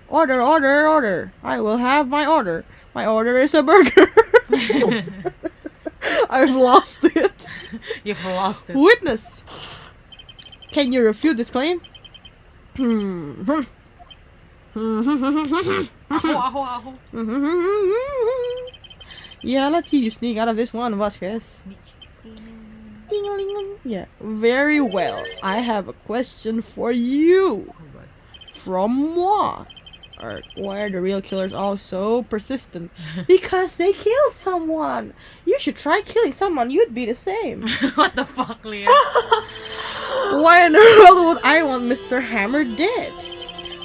Order. I will have my order. My order is a burger. I've lost it. You've lost it. Witness. Can you refute this claim? Aho. Yeah, let's see you sneak out of this one, Vasquez. Yeah, very well. I have a question for you. From moi. Why are the real killers all so persistent? Because they killed someone. You should try killing someone. You'd be the same. What the fuck, Leah? Why in the world would I want Mr. Hammer dead?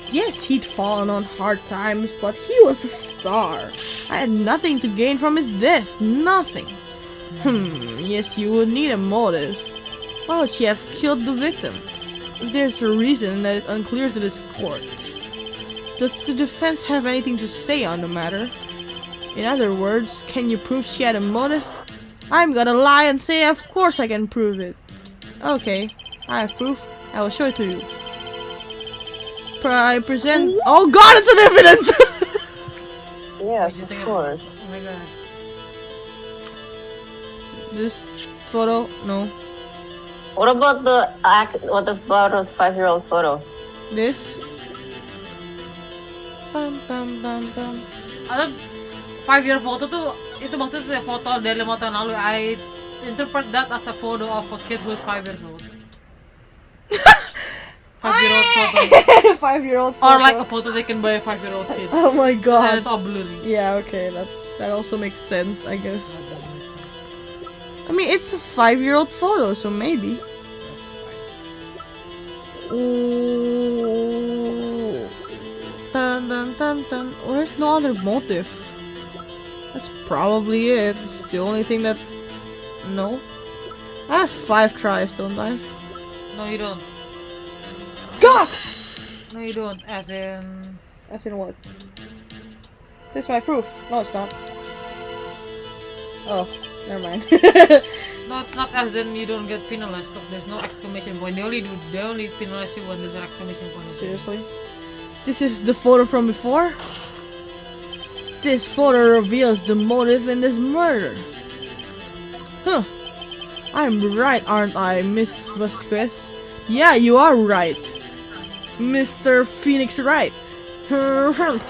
Yes, he'd fallen on hard times, but he was a star. I had nothing to gain from his death. Nothing. Yes, you would need a motive. Why would she have killed the victim? If there's a reason that is unclear to this court. Does the defense have anything to say on the matter? In other words, can you prove she had a motive? I'm gonna lie and say of course I can prove it. Okay, I have proof. I will show it to you. I present. Oh God, it's an evidence. Yes, of course. Oh my God. This photo, no. What about the 5-year-old photo? This. Bam. Atau 5-year photo tuh itu maksudnya foto dari 5 tahun lalu. I interpret that as the photo of a kid who's 5 years old. 5-year-old photo. 5-year-old photo. Or like a photo taken by a 5-year-old kid. Oh my God. And it's all blurry. Yeah, okay, that also makes sense, I guess. I mean, it's a 5-year-old photo, so maybe. Ooh. Dun. There's no other motive. That's probably it. It's the only thing that. No. I have 5 tries, don't I? No, you don't. God! No, you don't. As in what? This is my proof. No, it's not. Oh, never mind. No, it's not as in you don't get penalized. Look, there's no exclamation point. They only penalize you when there's an exclamation point. Seriously? This is the photo from before? This photo reveals the motive in this murder. Huh. I'm right, aren't I, Miss Vasquez? Yeah, you are right. Mr. Phoenix Wright. 5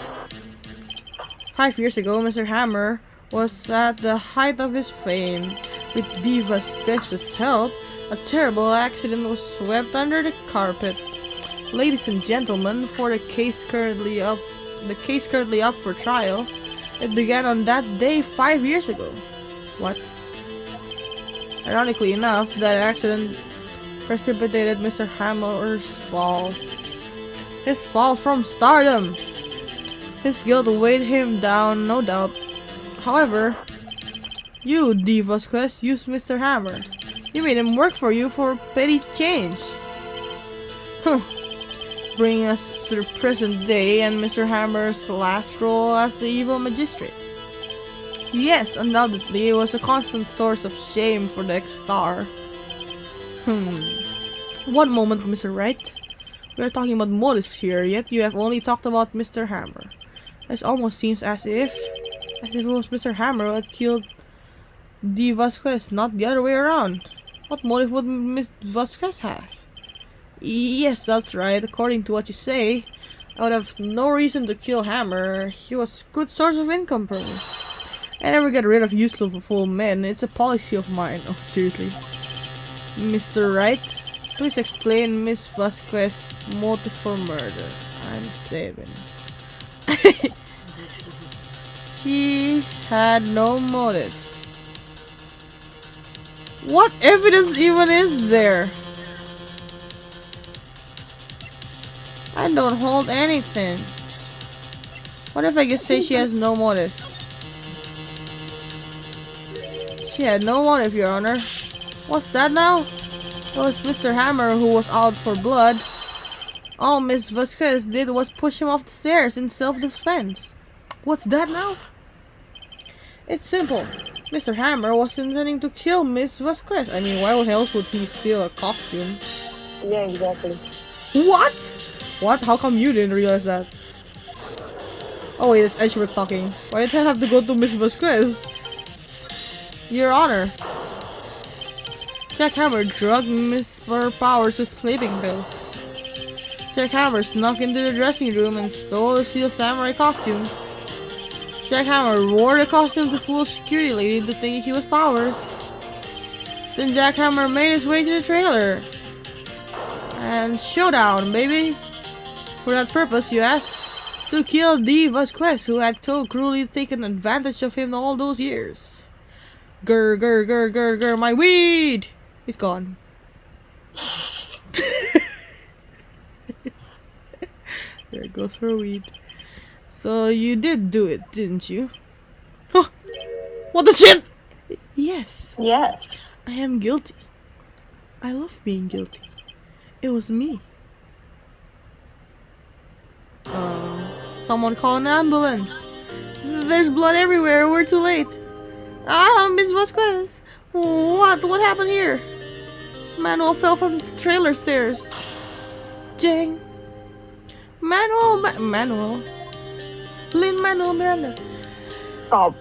years ago, Mr. Hammer was at the height of his fame. With B. Vasquez's help, a terrible accident was swept under the carpet. Ladies and gentlemen, for the case currently up for trial, it began on that day 5 years ago. What? Ironically enough, that accident precipitated Mr. Hammer's fall. His fall from stardom. His guilt weighed him down, no doubt. However, you, D. Vasquez, used Mr. Hammer. You made him work for you for petty change. Huh. Bringing us to the present day and Mr. Hammer's last role as the evil magistrate. Yes, undoubtedly, it was a constant source of shame for the ex-star. One moment, Mr. Wright. We are talking about motives here, yet you have only talked about Mr. Hammer. It almost seems as if it was Mr. Hammer who had killed D. Vasquez, not the other way around. What motive would Miss Vasquez have? Yes, that's right. According to what you say, I would have no reason to kill Hammer. He was a good source of income for me. I never get rid of useful men. It's a policy of mine. Oh, seriously. Mr. Wright, please explain Miss Vasquez's motive for murder. I'm saving. She had no motive. What evidence even is there? I don't hold anything. What if I just say she has no motive? She had no motive, Your Honor. What's that now? It was Mr. Hammer who was out for blood. All Miss Vasquez did was push him off the stairs in self-defense. What's that now? It's simple. Mr. Hammer was intending to kill Miss Vasquez. I mean, why else would he steal a costume? Yeah, exactly. What? What? How come you didn't realize that? Oh wait, it's Edgeworth talking. Why did I have to go to Miss Vasquez? Your Honor. Jack Hammer drugged Miss Powers with sleeping pills. Jack Hammer snuck into the dressing room and stole the Steel Samurai costume. Jack Hammer wore the costume to fool a security lady into thinking he was Powers. Then Jack Hammer made his way to the trailer. And showdown, baby! For that purpose, you ask? To kill D. Vasquez, who had so cruelly taken advantage of him all those years. Grr, grr, grr, grr, grr, my weed! He's gone. There goes her weed. So you did do it, didn't you? Huh! What the shit? Yes. Yes. I am guilty. I love being guilty. It was me. Someone call an ambulance. There's blood everywhere. We're too late. Ah, Miss Vasquez. What happened here? Manuel fell from the trailer stairs. Jang. Manuel. Lin-Manuel Miranda. Stop.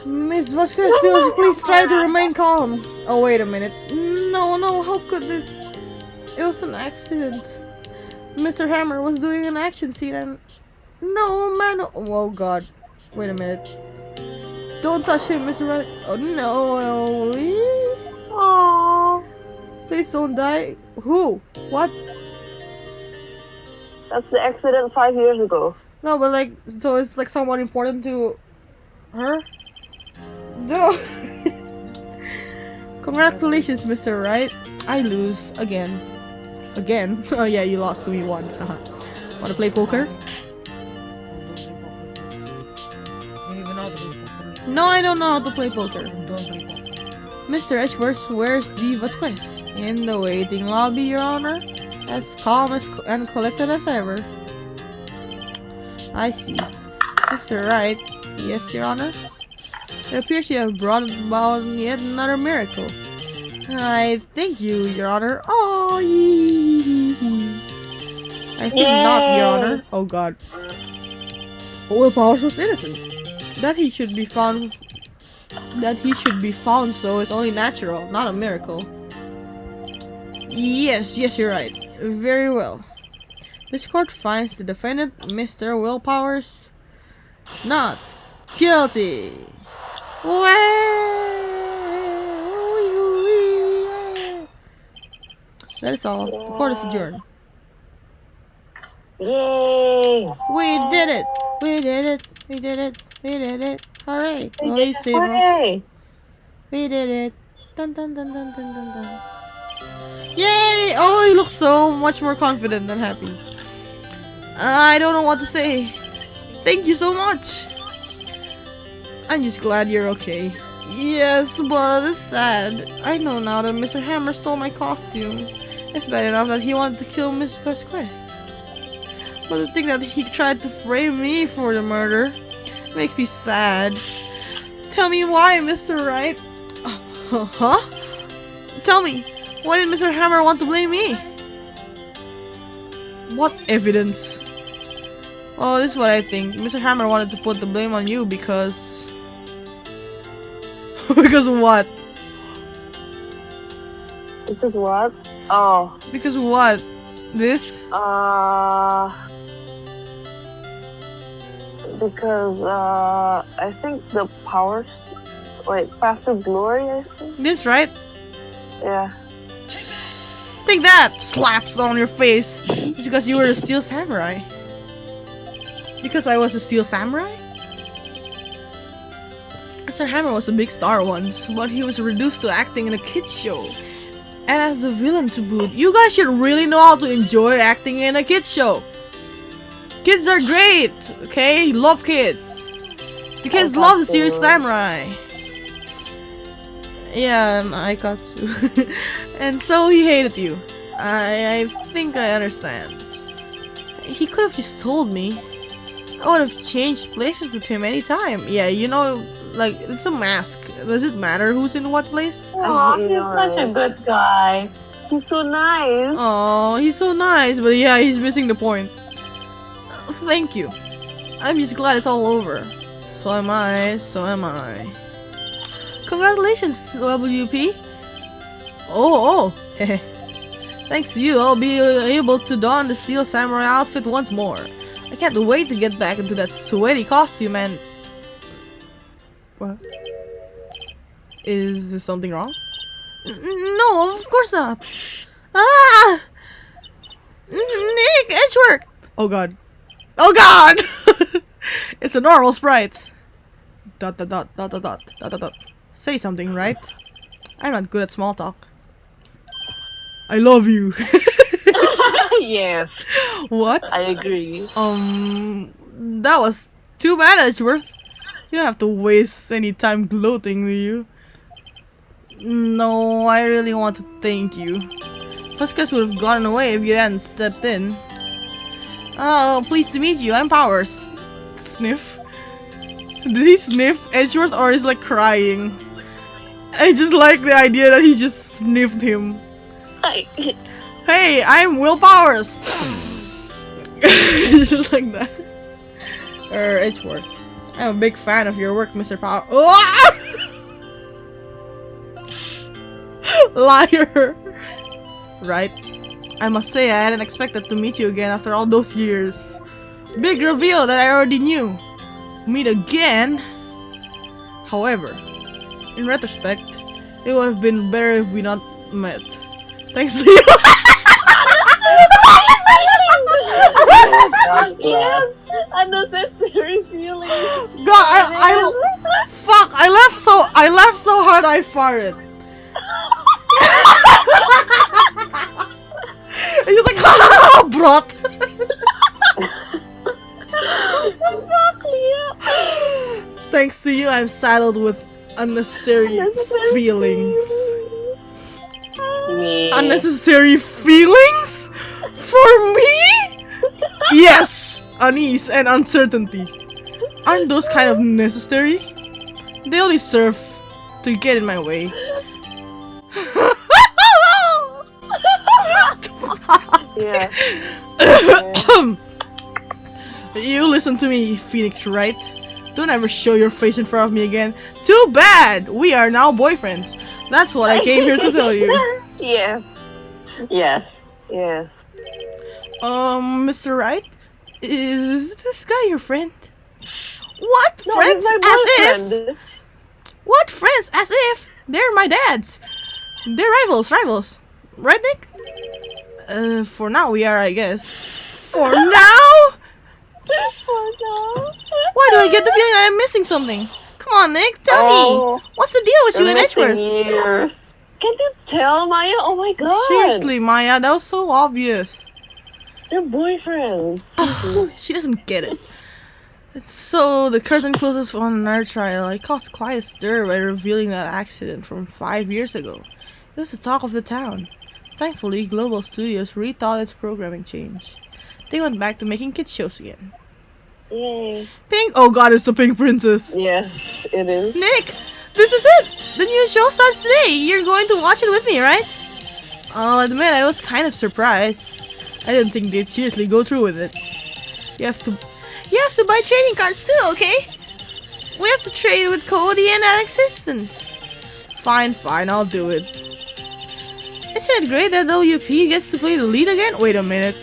Miss Vasquez, please try to remain calm. Oh, wait a minute. No, how could this? It was an accident. Mr. Hammer was doing an action scene and... No, Manuel. Oh, God. Wait a minute. Don't touch him, Mr. Wright. Oh, no. Aww. Please don't die. Who? What? That's the accident 5 years ago. No, but like, so it's like someone important to her? No. Congratulations, Mr. Wright. I lose again. Again? Oh yeah, you lost to me once. Wanna play poker? No, I don't know how to play poker. Mr. Edgeworth, where's D. Vasquez? In the waiting lobby, Your Honor. As calm and collected as ever. I see. Mr. Wright. Yes, Your Honor. It appears you have brought about yet another miracle. I thank you, Your Honor. Oh, I think not, Your Honor. Oh God. Will Powers was innocent. That he should be found so is only natural, not a miracle. Yes, you're right. Very well. This court finds the defendant, Mr. Will Powers, not guilty. That is all. The court is adjourned. Yay! We did it! We did it! We did it! We did it! Hooray! Holy save us! Hooray! We did it! Dun dun dun dun dun dun dun! Yay! Oh, he looks so much more confident than happy. I don't know what to say. Thank you so much. I'm just glad you're okay. Yes, but it's sad. I know now that Mr. Hammer stole my costume. It's bad enough that he wanted to kill Miss Vasquez. But to think that he tried to frame me for the murder makes me sad. Tell me why, Mr. Wright. Huh? Tell me, why did Mr. Hammer want to blame me? What evidence? Oh, this is what I think. Mr. Hammer wanted to put the blame on you because... because what? Because what? Oh. Because what? This? Because I think the powers, like Path to Glory, I think. This, right? Yeah. Take that! Slaps on your face! It's because you were a Steel Samurai. Because I was a Steel Samurai? Mr. Hammer was a big star once, but he was reduced to acting in a kids show. And as the villain to boot. You guys should really know how to enjoy acting in a kids show. Kids are great, okay? Love kids. The kids love the Steel Samurai. Yeah, I got to. And so he hated you. I think I understand. He could have just told me. I would have changed places with him anytime. Yeah, you know, like, it's a mask. Does it matter who's in what place? Aw, he's such a good guy. He's so nice. Oh, he's so nice, but yeah, he's missing the point. Thank you. I'm just glad it's all over. So am I, so am I. Congratulations, WP. Oh. Thanks to you, I'll be able to don the Steel Samurai outfit once more. I can't wait to get back into that sweaty costume and... What? Is there something wrong? No, of course not. Ah! Nick, Edgework! Oh god. Oh god! It's a normal sprite. ... Say something, right? I'm not good at small talk. I love you. Yes. What? I agree. That was too bad, Edgeworth. You don't have to waste any time gloating, do you? No, I really want to thank you. Vasquez would have gotten away if you hadn't stepped in. Oh, pleased to meet you. I'm Powers. Sniff. Did he sniff Edgeworth or is like crying? I just like the idea that he just sniffed him. Hey, I'm Will Powers. Just like that. Edgeworth. I'm a big fan of your work, Mr. Powers. Oh! Liar. Right. I must say I hadn't expected to meet you again after all those years. Big reveal that I already knew. Meet again? However, in retrospect, it would have been better if we not met. Thanks to you. Yes, unnecessary feelings. God, fuck! I laughed so hard I farted. And he's like, ha, brat. Thanks to you, I'm saddled with unnecessary feelings. Unnecessary feelings? For me? Yes! Unease and uncertainty. Aren't those kind of necessary? They only serve to get in my way. Yeah. You listen to me, Phoenix, right? Don't ever show your face in front of me again. Too bad! We are now boyfriends. That's what I came here to tell you. Yes. Yes. Yes. Mr. Wright? Is this guy your friend? What? No, Friends? he's my As boyfriend. if? What? Friends? As if? They're my dads. They're rivals. Right, Nick? For now we are, I guess. For now? Why do I get the feeling I'm missing something? Come on, Nick, tell me. What's the deal with you and Edgeworth? Years. Can't you tell, Maya? Oh my god. Seriously, Maya, that was so obvious. They're boyfriends. She doesn't get it. So the curtain closes on another trial. I caused quite a stir by revealing that accident from 5 years ago. It was the talk of the town. Thankfully, Global Studios rethought its programming change. They went back to making kids shows again. Yay. Pink? Oh god, it's the Pink Princess. Yes, it is. Nick, this is it! The new show starts today! You're going to watch it with me, right? I'll admit I was kind of surprised. I didn't think they'd seriously go through with it. You have to buy trading cards too, okay? We have to trade with Cody and that assistant. Fine, I'll do it. Isn't it great that WP gets to play the lead again? Wait a minute.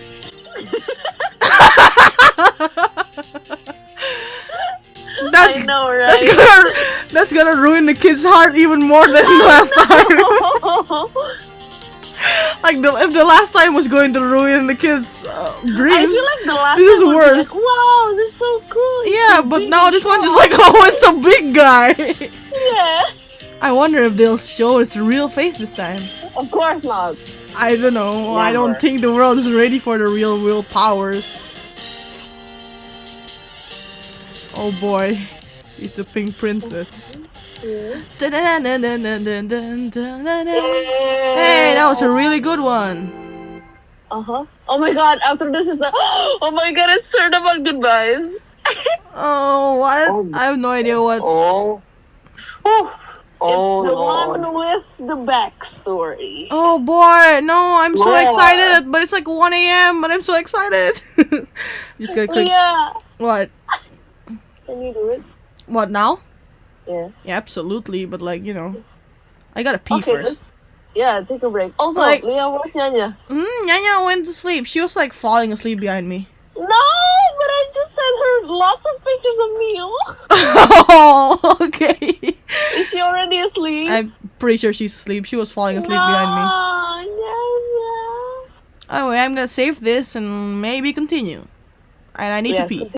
I know, right? That's gonna ruin the kid's heart even more than last time. Like if the last time was going to ruin the kids' dreams, I feel like the last this is time worse. was like, wow, this is so cool. It's Yeah, so but big now and this one's just strong. like, oh, it's a big guy. Yeah. I wonder if they'll show its real face this time. Of course not. I don't know. I don't Never. think the world is ready for the real will powers. Oh boy, it's the Pink Princess. Yeah. Hey, that was a really good one. Uh-huh. Oh my god, after this is the oh my god, it's turned about goodbyes. Oh, what? Oh. I have no idea what. Oh. Oh, It's the Lord. one with the backstory. Oh boy, no, I'm so Lord. excited, but it's like 1 a.m., but I'm so excited. Just gonna click. Yeah. What? Can you do it? What now? Yeah. Yeah, absolutely, but like, you know, I gotta pee Okay, first. Yeah, take a break. Also, Like- Leah, where's Nyanya? Nyanya went to sleep. She was like falling asleep behind me. No, but I just sent her lots of pictures of Neil. Oh, okay. Is she already asleep? I'm pretty sure she's asleep. She was falling asleep behind me. Nyanya. Anyway, I'm gonna save this and maybe continue. And I need to Yes, pee.